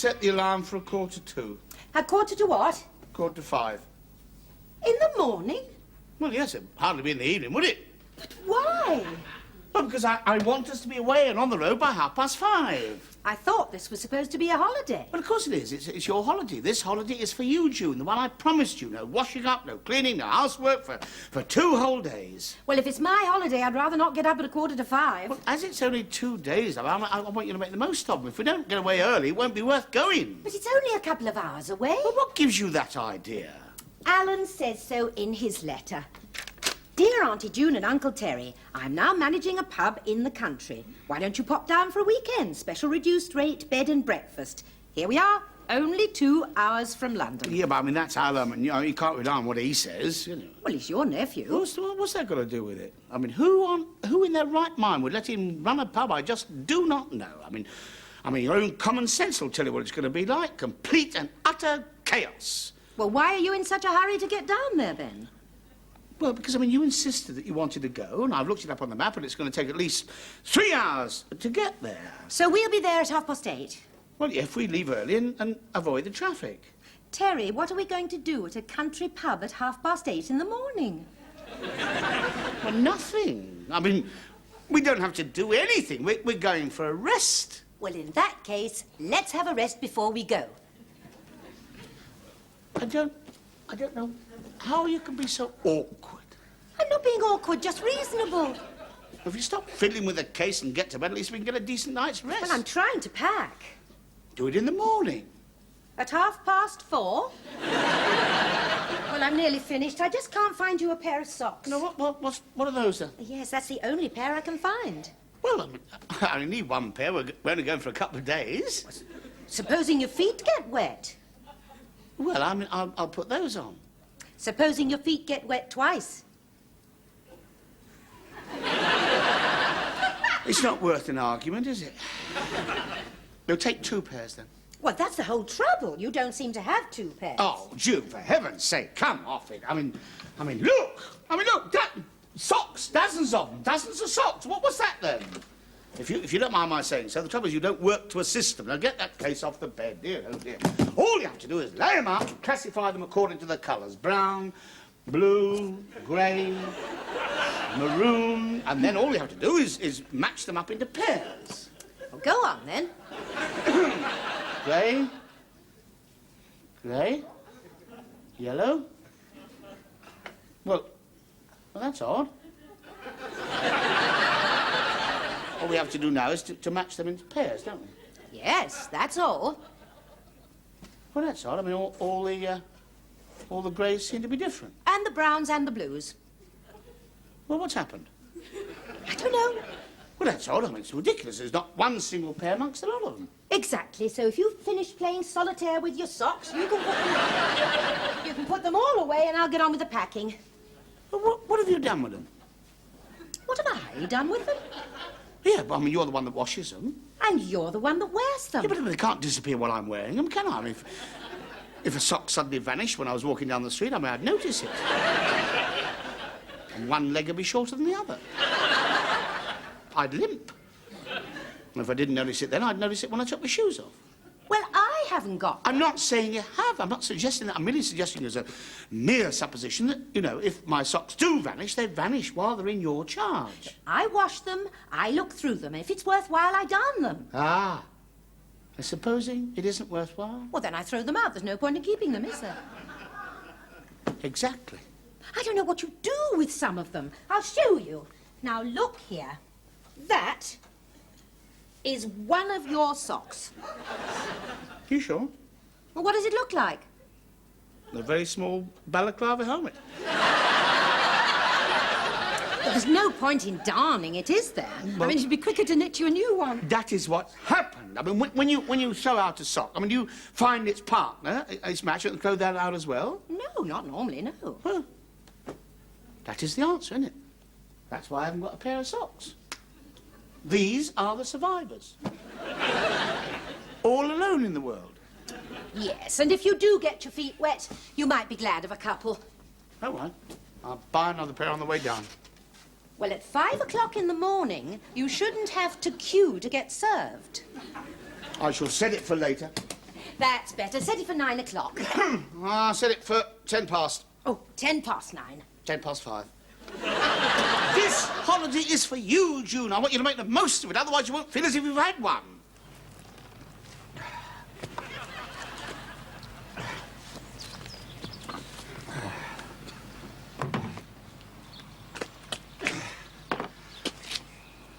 set the alarm for 1:45. At 1:45? 1:45. In the morning? Well, yes, it'd hardly be in the evening, would it? But why? Well, because I want us to be away and on the road by 5:30. I thought this was supposed to be a holiday. Well, of course it is. It's your holiday. This holiday is for you, June, the one I promised you. No washing up, no cleaning, no housework for 2 whole days. Well, if it's my holiday, I'd rather not get up at 4:45. Well, as it's only 2 days, I want you to make the most of them. If we don't get away early, it won't be worth going. But it's only a couple of hours away. Well, what gives you that idea? Alan says so in his letter. Dear Auntie June and Uncle Terry, I'm now managing a pub in the country. Why don't you pop down for a weekend? Special reduced rate, bed and breakfast. Here we are, only 2 hours from London. Yeah, but I mean, that's Alan, and you can't rely on what he says, you know. Well, he's your nephew. What's that got to do with it? I mean, who in their right mind would let him run a pub? I just do not know. I mean, your own common sense will tell you what it's going to be like. Complete and utter chaos. Well, why are you in such a hurry to get down there, then? Well, because, you insisted that you wanted to go, and I've looked it up on the map, and it's going to take at least 3 hours to get there. So we'll be there at 8:30? Well, yeah, if we leave early and avoid the traffic. Terry, what are we going to do at a country pub at 8:30 in the morning? Well, nothing. We don't have to do anything. We're going for a rest. Well, in that case, let's have a rest before we go. I don't know how you can be so awkward. I'm not being awkward, just reasonable. If you stop fiddling with the case and get to bed, at least we can get a decent night's rest. Well, I'm trying to pack. Do it in the morning. At 4:30? Well, I'm nearly finished. I just can't find you a pair of socks. No, what are those then? Yes, that's the only pair I can find. Well, I only need one pair. We're only going for a couple of days. Supposing your feet get wet? Well, I'll put those on. Supposing your feet get wet twice? It's not worth an argument, is it? We'll take 2 pairs, then. Well, that's the whole trouble. You don't seem to have 2 pairs. Oh, June, for heaven's sake, come off it. Look, socks, dozens of them, dozens of socks. What's that, then? If you don't mind my saying so, the trouble is you don't work to a system. Now, get that case off the bed, dear, oh dear. All you have to do is lay them out and classify them according to the colours. Brown, blue, grey, maroon, and then all you have to do is match them up into pairs. Well, go on, then. Grey, yellow. Well, that's odd. All we have to do now is to match them into pairs, don't we? Yes, that's all. Well, that's odd. All the greys seem to be different. And the browns and the blues. Well, what's happened? I don't know. Well, that's odd. It's ridiculous. There's not one single pair amongst a lot of them. Exactly. So if you've finished playing solitaire with your socks, you can put them all away and I'll get on with the packing. Well, what have you done with them? What have I done with them? Yeah, but you're the one that washes them. And you're the one that wears them. Yeah, but they can't disappear while I'm wearing them, can I? If a sock suddenly vanished when I was walking down the street, I'd notice it. And one leg would be shorter than the other. I'd limp. And if I didn't notice it then, I'd notice it when I took my shoes off. Well, I haven't got them. I'm not saying you have. I'm not suggesting that. I'm merely suggesting as a mere supposition that, if my socks do vanish, they vanish while they're in your charge. I wash them, I look through them. If it's worthwhile, I darn them. Ah. Supposing it isn't worthwhile? Well, then I throw them out. There's no point in keeping them, is there? Exactly. I don't know what you do with some of them. I'll show you. Now, look here. That is one of your socks. You sure? Well, what does it look like? A very small balaclava helmet. Well, there's no point in darning it, is there? Well, it'd be quicker to knit you a new one. That is what happened. When you throw out a sock, do you find its partner, its match, and throw that out as well? No, not normally, no. Well, that is the answer, isn't it? That's why I haven't got a pair of socks. These are the survivors. All alone in the world. Yes, and if you do get your feet wet, you might be glad of a couple. All right. I'll buy another pair on the way down. Well, at 5 o'clock in the morning, you shouldn't have to queue to get served. I shall set it for later. That's better. Set it for 9 o'clock. I set it for 10 past. Oh, 10 past 9. 10 past 5. This holiday is for you, June. I want you to make the most of it, otherwise you won't feel as if you've had one.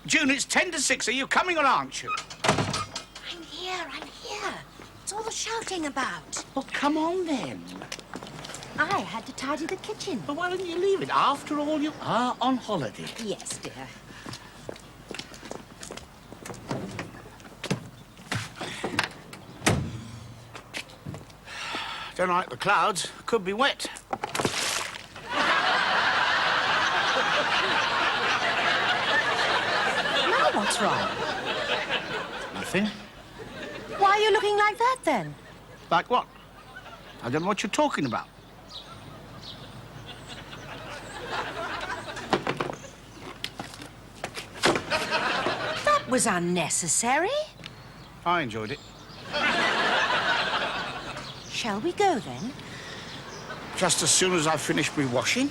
June, it's 10 to 6. Are you coming or aren't you? I'm here. What's all the shouting about? Well, come on then. I had to tidy the kitchen. Well, why didn't you leave it? After all, you are on holiday. Yes, dear. Don't like the clouds. Could be wet. Now what's wrong? Nothing. Why are you looking like that, then? Like what? I don't know what you're talking about. That was unnecessary. I enjoyed it. Shall we go, then? Just as soon as I finish my washing.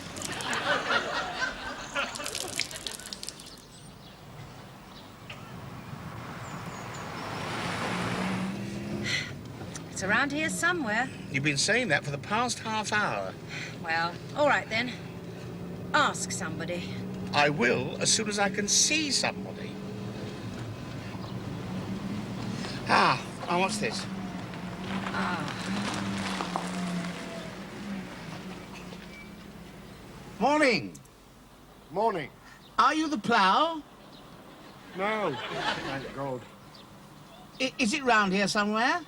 It's around here somewhere. You've been saying that for the past half hour. Well, all right, then. Ask somebody. I will as soon as I can see somebody. Oh, what's this? Morning. Morning. Are you the plough? No. Thank God. Is it round here somewhere?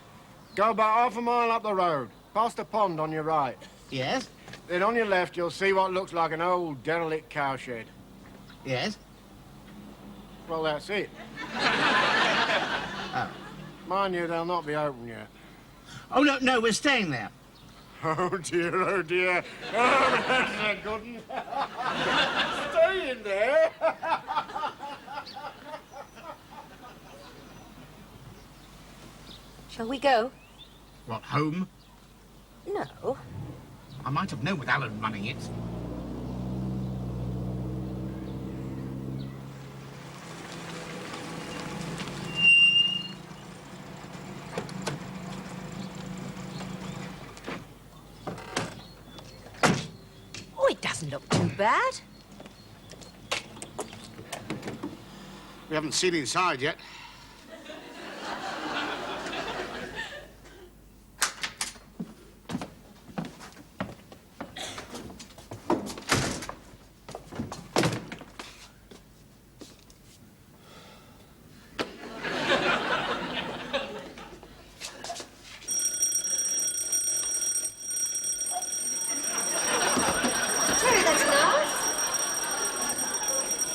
Go about half a mile up the road, past a pond on your right. Yes. Then on your left, you'll see what looks like an old derelict cowshed. Yes. Well, that's it. Oh. Mind you, they'll not be open yet. Oh, no, we're staying there. Oh, dear, oh, dear. Oh, that's a good one. Staying there? Shall we go? What, home? No. I might have known with Alan running it. Oh, it doesn't look too bad. We haven't seen inside yet.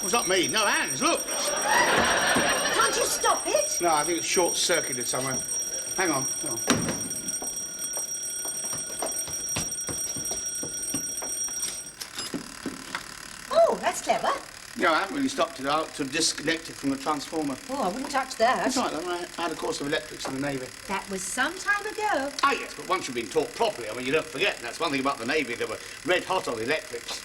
It's not me. No hands, look. Can't you stop it? No, I think it's short-circuited somewhere. Hang on. Oh, that's clever. No, I haven't really stopped it out to disconnect it from the transformer. Oh, I wouldn't touch that. That's right, I had a course of electrics in the Navy. That was some time ago. Ah, yes, but once you've been taught properly, I mean, you don't forget. And that's one thing about the Navy. They were red hot on electrics.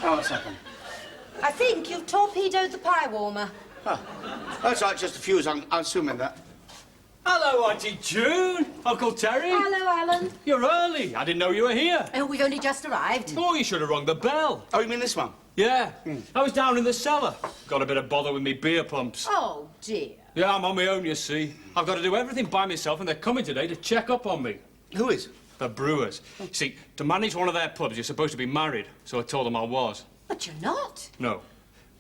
Oh, what's happened? I think you've torpedoed the pie warmer. Oh, that's right, just a fuse. I'm assuming that. Hello, Auntie June. Uncle Terry. Hello, Alan. You're early. I didn't know you were here. Oh, we've only just arrived. Oh, you should have rung the bell. Oh, you mean this one? Yeah. I was down in the cellar. Got a bit of bother with me beer pumps. Oh, dear. Yeah, I'm on my own, you see. I've got to do everything by myself, and they're coming today to check up on me. Who is? The brewers. See, to manage one of their pubs, you're supposed to be married, so I told them I was. But you're not. No.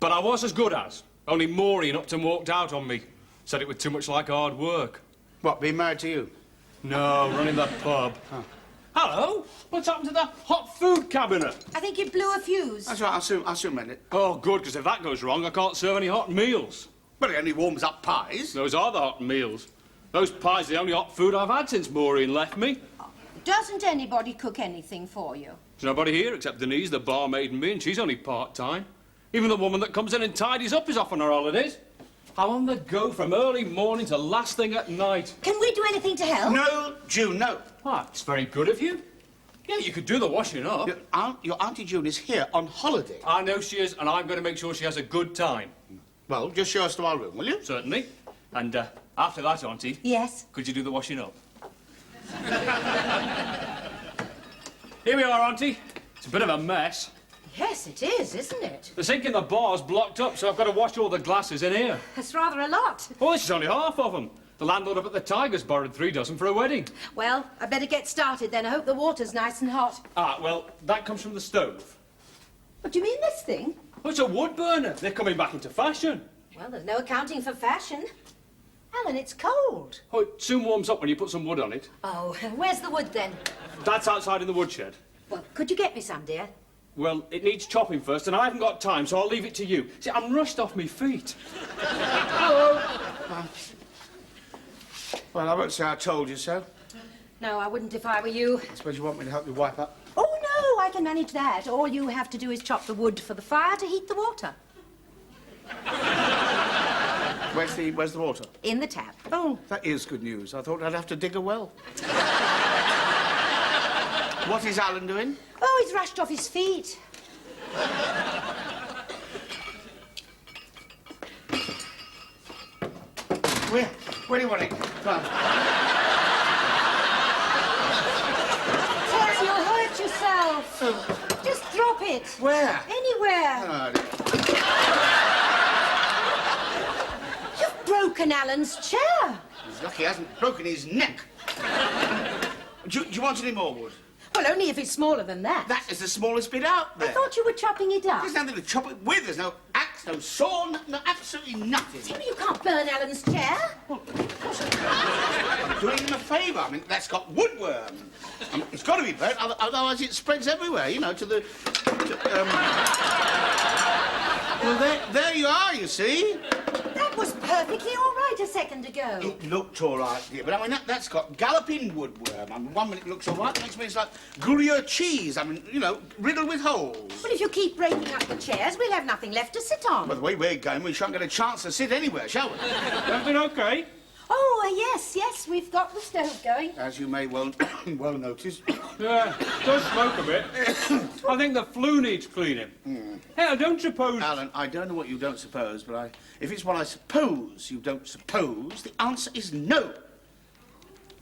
But I was as good as. Only Maureen upped and walked out on me. Said it was too much like hard work. What, being married to you? No, running the pub. Oh. Hello? What's happened to the hot food cabinet? I think you blew a fuse. That's right, I'll soon mend it. Oh, good, because if that goes wrong, I can't serve any hot meals. Well, it only warms up pies. Those are the hot meals. Those pies are the only hot food I've had since Maureen left me. Doesn't anybody cook anything for you? There's nobody here except Denise, the barmaid, and me, and she's only part-time. Even the woman that comes in and tidies up is off on her holidays. I'm on the go from early morning to last thing at night. Can we do anything to help? No, June, no. Ah, it's very good of you. Yeah, you could do the washing up. Your Auntie June is here on holiday. I know she is, and I'm going to make sure she has a good time. Well, just show us to our room, will you? Certainly. And after that, Auntie, Yes. could you do the washing up? Here we are, Auntie. It's a bit of a mess. Yes, it is, isn't it? The sink in the bar's blocked up, so I've got to wash all the glasses in here. That's rather a lot. Oh, this is only half of them. The landlord up at the Tigers borrowed 3 dozen for a wedding. Well, I better get started then. I hope the water's nice and hot. Ah, well, that comes from the stove. What do you mean, this thing? Oh, it's a wood burner. They're coming back into fashion. Well, there's no accounting for fashion. Alan, it's cold. Oh, it soon warms up when you put some wood on it. Oh, where's the wood then? That's outside in the woodshed. Well, could you get me some, dear? Well, it needs chopping first, and I haven't got time, so I'll leave it to you. See, I'm rushed off my feet. Hello. Well, I won't say I told you so. No, I wouldn't if I were you. I suppose you want me to help you wipe up? Oh, no, I can manage that. All you have to do is chop the wood for the fire to heat the water. Where's the water? In the tap. Oh, that is good news. I thought I'd have to dig a well. What is Alan doing? Oh, he's rushed off his feet. Where do you want it? Come on. Terry, you'll hurt yourself. Just drop it. Where? Anywhere. Oh, You've broken Alan's chair. he's lucky he hasn't broken his neck. Do you want any more wood? Well, only if it's smaller than that. That is the smallest bit out there. I thought you were chopping it up. There's nothing to chop it with. There's no axe, no saw, no absolutely nothing. Terry, you can't burn Alan's chair. I'm doing him a favour. I mean, that's got woodworm. I mean, it's got to be burnt, otherwise it spreads everywhere, you know, to the... Well, there you are, you see. That was perfectly all right a second ago. It looked all right, dear, but I mean, that's got galloping woodworm. I mean, 1 minute it looks all right, the next minute it's like Gruyere cheese. I mean, you know, riddled with holes. Well, if you keep breaking up the chairs, we'll have nothing left to sit on. By the way we're going, we shan't get a chance to sit anywhere, shall we? Everything okay? Oh, yes, we've got the stove going. As you may well notice. Yeah, it does smoke a bit. I think the flue needs cleaning. Hey, I don't suppose... Alan, I don't know what you don't suppose, but if it's what I suppose you don't suppose, the answer is no.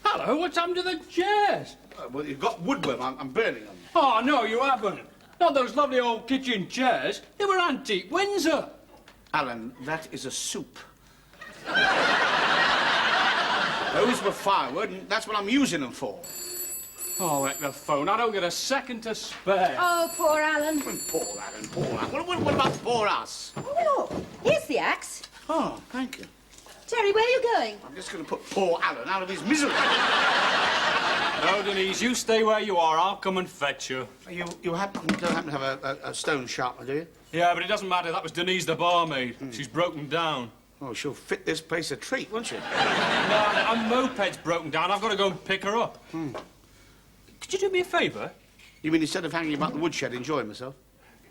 Hello, what's happened to the chairs? Well, you've got woodworm. I'm burning them. Oh, no, you haven't. Not those lovely old kitchen chairs. They were antique Windsor. Alan, that is a soup. Those were firewood, and that's what I'm using them for. Oh, heck, the phone. I don't get a second to spare. Oh, poor Alan. Poor Alan, poor Alan. What about poor us? Oh, look, here's the axe. Oh, thank you. Terry, where are you going? I'm just going to put poor Alan out of his misery. No, Denise, you stay where you are. I'll come and fetch you. You don't happen to have a stone sharpener, do you? Yeah, but it doesn't matter. That was Denise, the barmaid. She's broken down. Oh, she'll fit this place a treat, won't she? No, a moped's broken down. I've got to go and pick her up. Could you do me a favour? You mean instead of hanging about the woodshed enjoying myself?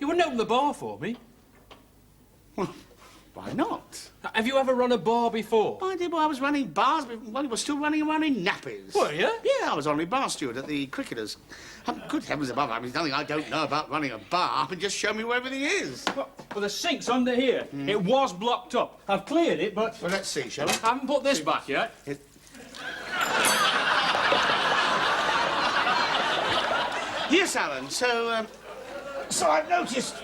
You wouldn't open the bar for me? Well, why not? Have you ever run a bar before? I did. Well, I was running bars while you were still running around in nappies. Were you? Yeah, I was only bar steward at the Cricketers. Good heavens above, I mean, there's nothing I don't know about running a bar. I mean, just show me where everything is. Well, the sink's under here. It was blocked up. I've cleared it, but... Well, let's see, shall we? I haven't put this back yet. Yes, Alan, so I've noticed...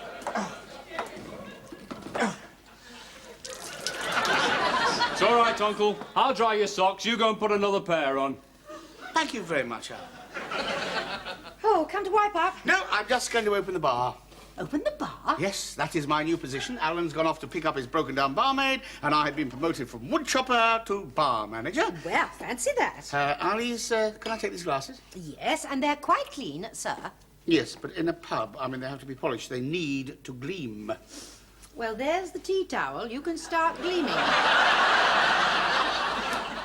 It's all right, Uncle. I'll dry your socks. You go and put another pair on. Thank you very much, Alan. Oh, come to wipe up. No, I'm just going to open the bar. Open the bar? Yes, that is my new position. Alan's gone off to pick up his broken-down barmaid, and I have been promoted from wood chopper to bar manager. Well, fancy that. Alice, can I take these glasses? Yes, and they're quite clean, sir. Yes, but in a pub, I mean, they have to be polished. They need to gleam. Well, there's the tea towel. You can start gleaming.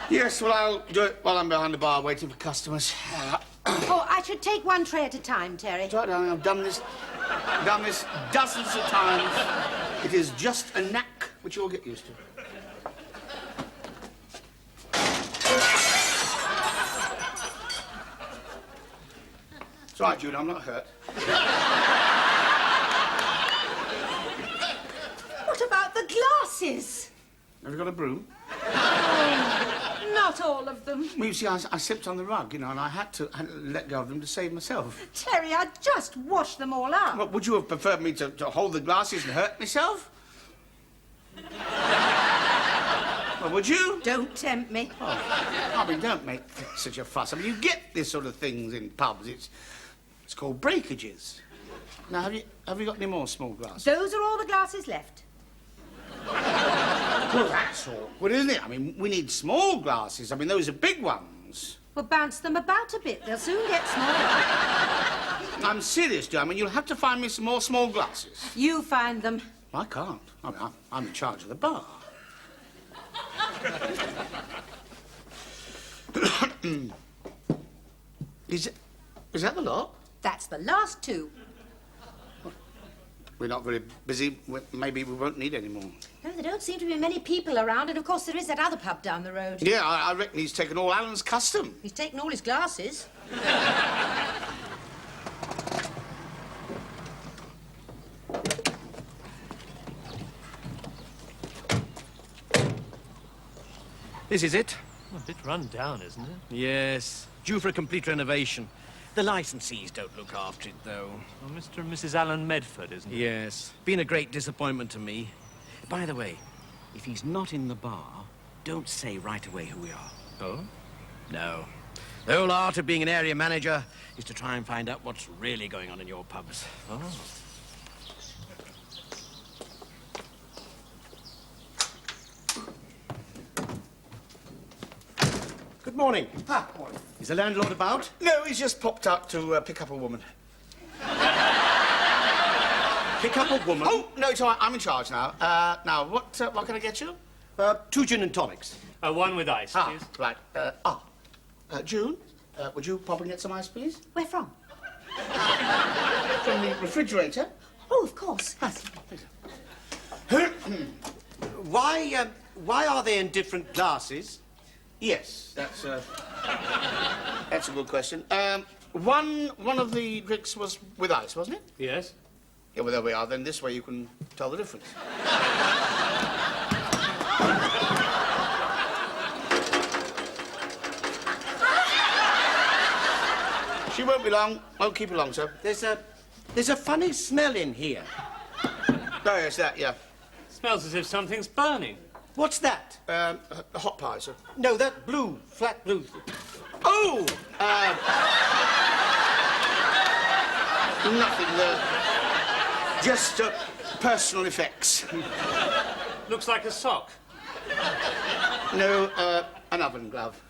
Yes, well, I'll do it while I'm behind the bar waiting for customers. Oh, I should take one tray at a time, Terry. Right, darling, I've done this dozens of times. It is just a knack which you'll get used to. It's all right, Jude, I'm not hurt. What about the glasses? Have you got a broom? Not all of them. Well, you see, I slipped on the rug, you know, and I had to let go of them to save myself. Terry, I just washed them all up. Well, would you have preferred me to hold the glasses and hurt myself? Well, would you? Don't tempt me. Oh, I mean, don't make such a fuss. I mean, you get this sort of things in pubs. It's called breakages. Now, have you got any more small glasses? Those are all the glasses left. Well, that's awkward, isn't it? I mean, we need small glasses. I mean, those are big ones. Well, bounce them about a bit. They'll soon get smaller. I'm serious, dear. I mean, you'll have to find me some more small glasses. You find them. I can't. I mean, I'm in charge of the bar. Is that the lot? That's the last two. We're not very busy. Maybe we won't need any more. No, there don't seem to be many people around, and of course there is that other pub down the road. Yeah, I reckon he's taken all Alan's custom. He's taken all his glasses. This is it? A bit run down, isn't it? Yes. Due for a complete renovation. The licensees don't look after it, though. Well, Mr. and Mrs. Alan Medford, isn't it? Yes. Been a great disappointment to me. By the way, if he's not in the bar, don't say right away who we are. Oh? No. The whole art of being an area manager is to try and find out what's really going on in your pubs. Oh. Good morning. Ah, morning. Is the landlord about? No, he's just popped out to pick up a woman. Pick up a woman? Oh, no, it's all right. I'm in charge now. Now, what can I get you? 2 gin and tonics. One with ice, Ah, please. right. June, would you pop and get some ice, please? Where from? From the refrigerator. Oh, of course. Why are they in different glasses? Yes, that's a good question. One of the drinks was with ice, wasn't it? Yes? Yeah, well, there we are. Then this way you can tell the difference. She won't be long. Won't keep you long, sir. There's a funny smell in here. Oh, yes, that, yeah. Smells as if something's burning. What's that? Hot pie, sir. No, that blue, flat blue. Oh! Nothing, just personal effects. Looks like a sock. No, an oven glove.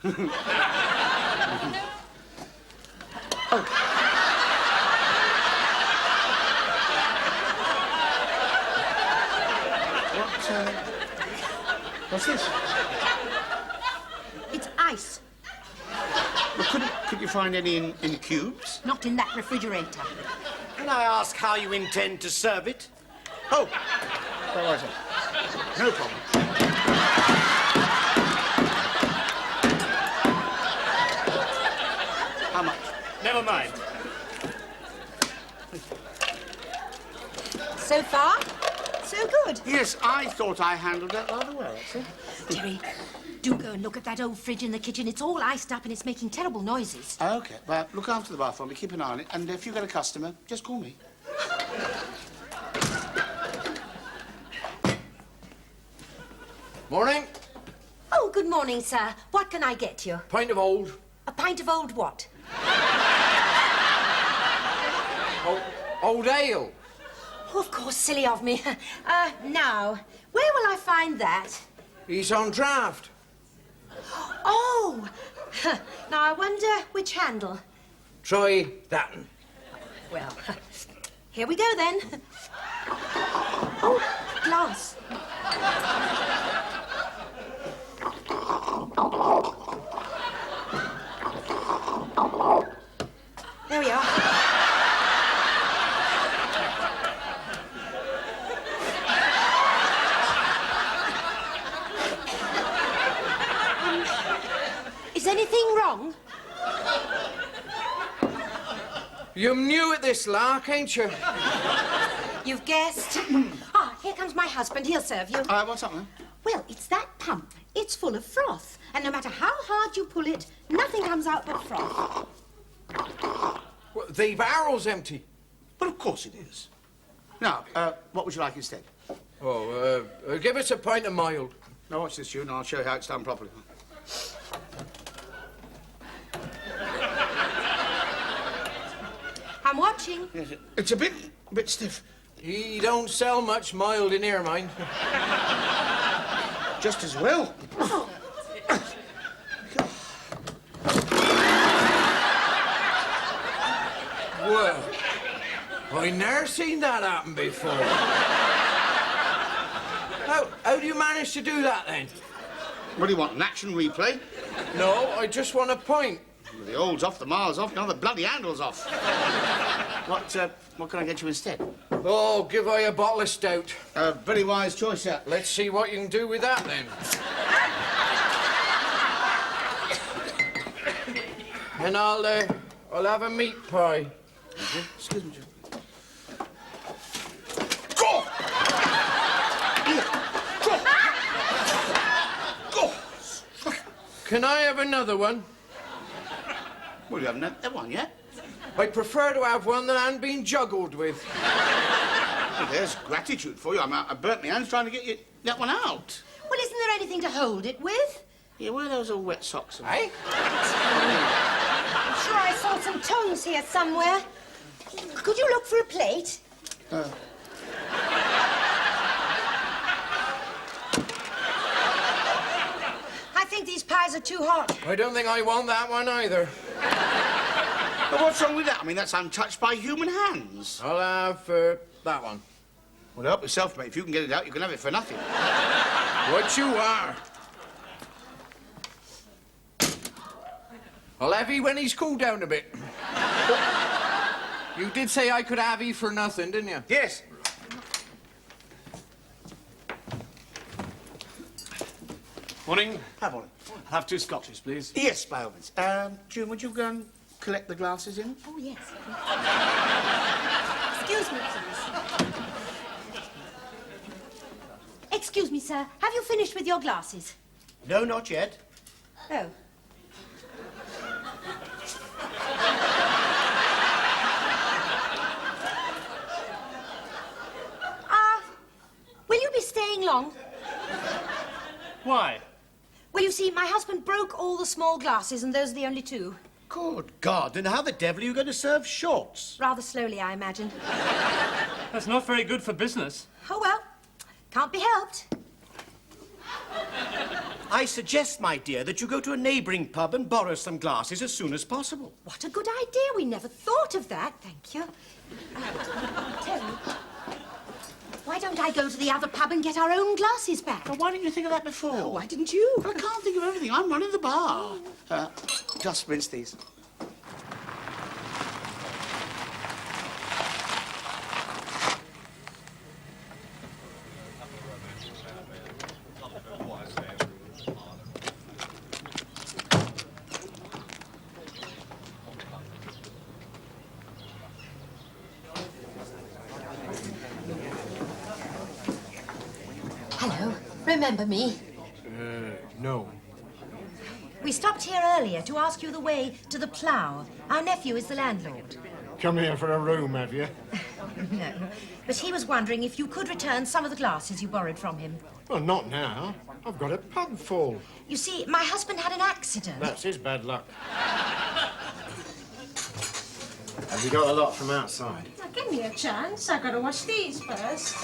What's this? It's ice. Well, could you find any in cubes? Not in that refrigerator. Can I ask how you intend to serve it? Oh, all right, sir. No problem. How much? Never mind. So far, so good. Yes, I thought I handled that rather well, actually. Terry, do go and look at that old fridge in the kitchen. It's all iced up and it's making terrible noises. Okay, well, look after the bar for me, keep an eye on it, and if you get a customer, just call me. Morning. Oh, good morning, sir. What can I get you? Pint of old. A pint of old what? Old ale. Oh, of course, silly of me. Now, where will I find that? He's on draft. Oh! Now, I wonder which handle. Try that one. Well, here we go then. Oh, glass. There we are. Is anything wrong? You're new at this lark, ain't you? You've guessed. Ah, here comes my husband. He'll serve you. What's up, man? Well, it's that pump. It's full of froth. And no matter how hard you pull it, nothing comes out but froth. Well, the barrel's empty. Well, of course it is. Now, what would you like instead? Oh, give us a pint of mild. Now, watch this, you, and I'll show you how it's done properly. I'm watching. Yes, it's a bit stiff. He don't sell much mild in here, mind. Just as well. Well, I never seen that happen before. How do you manage to do that, then? What do you want, an action replay? No, I just want a pint. Well, the old's off, the mile's off, now the bloody handle's off. What can I get you instead? Oh, give I a bottle of stout. Very wise choice, sir. Let's see what you can do with that, then. And I'll have a meat pie. Excuse me, Jim. Go! Go! Can I have another one? Well, you haven't had that one yet. I prefer to have one that hasn't been juggled with. Well, there's gratitude for you. I burnt my hands trying to get you that one out. Well, isn't there anything to hold it with? Yeah, where are those old wet socks? Eh? I'm sure I saw some tongs here somewhere. Could you look for a plate? I think these pies are too hot. I don't think I want that one either. But what's wrong with that? I mean, that's untouched by human hands. I'll have that one. Well, help yourself, mate. If you can get it out, you can have it for nothing. What you are. I'll have he when he's cooled down a bit. You did say I could have he for nothing, didn't you? Yes. Morning. Have one. I'll have 2 scotches, please. Yes, by all means. June, would you go and collect the glasses in? Oh, yes. Excuse me, please. Excuse me, sir. Have you finished with your glasses? No, not yet. Oh. Will you be staying long? Why? Well, you see, my husband broke all the small glasses, and those are the only 2. Good God, then how the devil are you going to serve shorts? Rather slowly, I imagine. That's not very good for business. Oh, well. Can't be helped. I suggest, my dear, that you go to a neighbouring pub and borrow some glasses as soon as possible. What a good idea. We never thought of that. Thank you. Terry, why don't I go to the other pub and get our own glasses back? Well, why didn't you think of that before? Why didn't you? I can't think of everything. I'm running the bar. Just rinse these. Hello. Remember me? No. We stopped here earlier to ask you the way to the Plough. Our nephew is the landlord. Come here for a room, have you? No. But he was wondering if you could return some of the glasses you borrowed from him. Well, not now. I've got a pub full. You see, my husband had an accident. That's his bad luck. Have you got a lot from outside? Now, give me a chance. I've got to wash these first.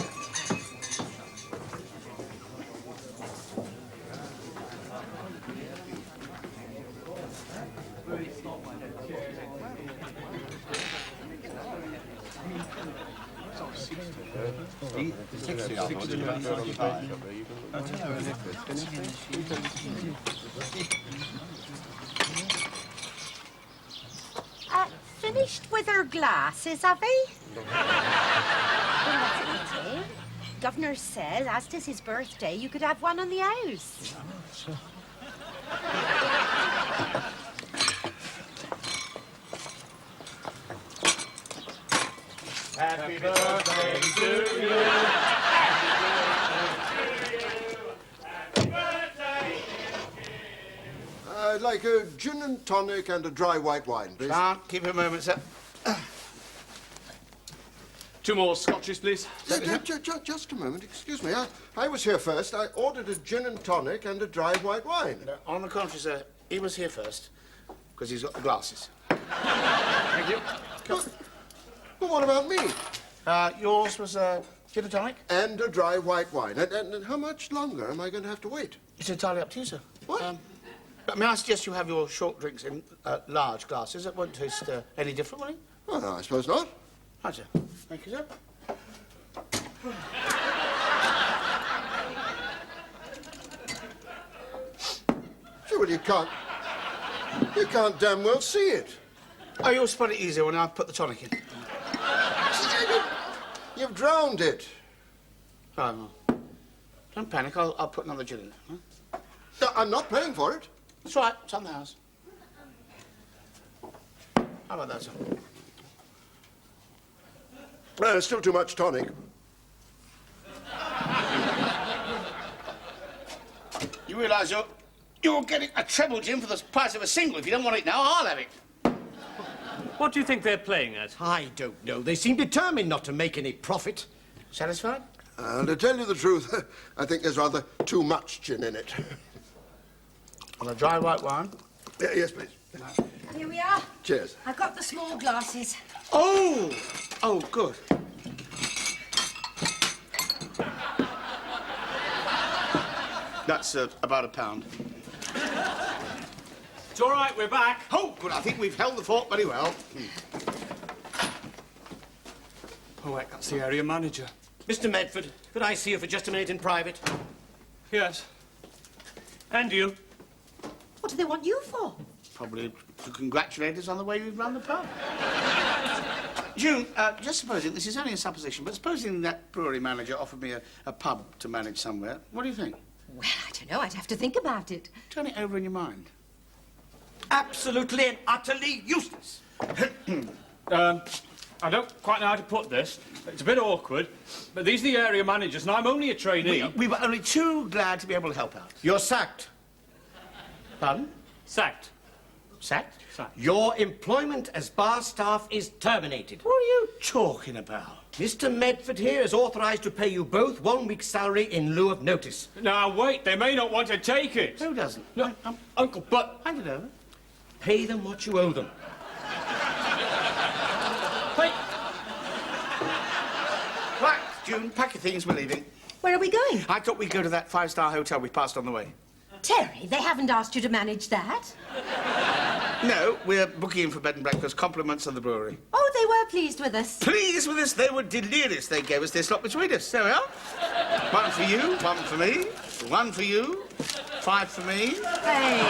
Finished with her glasses, have we? Well, that's it, eh? Governor says, as 'tis his birthday, you could have one on the house. Happy birthday to you. I'd like a gin and tonic and a dry white wine, please. Can't keep a moment, sir. 2 more scotches, please. Just a moment, excuse me. I was here first. I ordered a gin and tonic and a dry white wine. On the contrary, sir, he was here first because he's got the glasses. Thank you. But what about me? Yours was a gin and tonic? And a dry white wine. And how much longer am I going to have to wait? It's entirely up to you, sir. What? But may I suggest you have your short drinks in large glasses? It won't taste any different, will it? Well, no, I suppose not. Right, sir. Thank you, sir. Sure, well, you can't damn well see it. Oh, you'll spot it easier when I put the tonic in. You've drowned it. Oh, well. Don't panic. I'll put another gin in. Huh? No, I'm not paying for it. That's right. It's on the house. How about that, sir? Still too much tonic. You realise you're getting a treble gin for the price of a single. If you don't want it now, I'll have it. What do you think they're playing at? I don't know. They seem determined not to make any profit. Satisfied? To tell you the truth, I think there's rather too much gin in it. On a dry white wine? Yes, please. Here we are. Cheers. I've got the small glasses. Oh! Oh, good. That's about £1. It's all right, we're back. Oh, good. I think we've held the fort very well. Oh, wait, that's the area manager. Mr. Medford, could I see you for just a minute in private? Yes. And you? What do they want you for? Probably to congratulate us on the way we've run the pub. June, just supposing, this is only a supposition, but supposing that brewery manager offered me a pub to manage somewhere, what do you think? Well, I don't know. I'd have to think about it. Turn it over in your mind. Absolutely and utterly useless. I don't quite know how to put this. It's a bit awkward, but these are the area managers, and I'm only a trainee. We were only too glad to be able to help out. You're sacked. Pardon? Sacked. Sacked? Your employment as bar staff is terminated. What are you talking about? Mr. Medford here is authorised to pay you both 1 week's salary in lieu of notice. Now, wait, they may not want to take it. Who doesn't? No, Uncle, but... Hand it over. Pay them what you owe them. Hey, Right, June, pack your things, we're leaving. Where are we going? I thought we'd go to that 5-star hotel we passed on the way. Terry, they haven't asked you to manage that. No, we're booking in for bed and breakfast, compliments of the brewery. Oh, they were pleased with us. Pleased with us, they were delirious. They gave us their slot between us. There we are. 1 for you, 1 for me, 1 for you, 5 for me. Hey.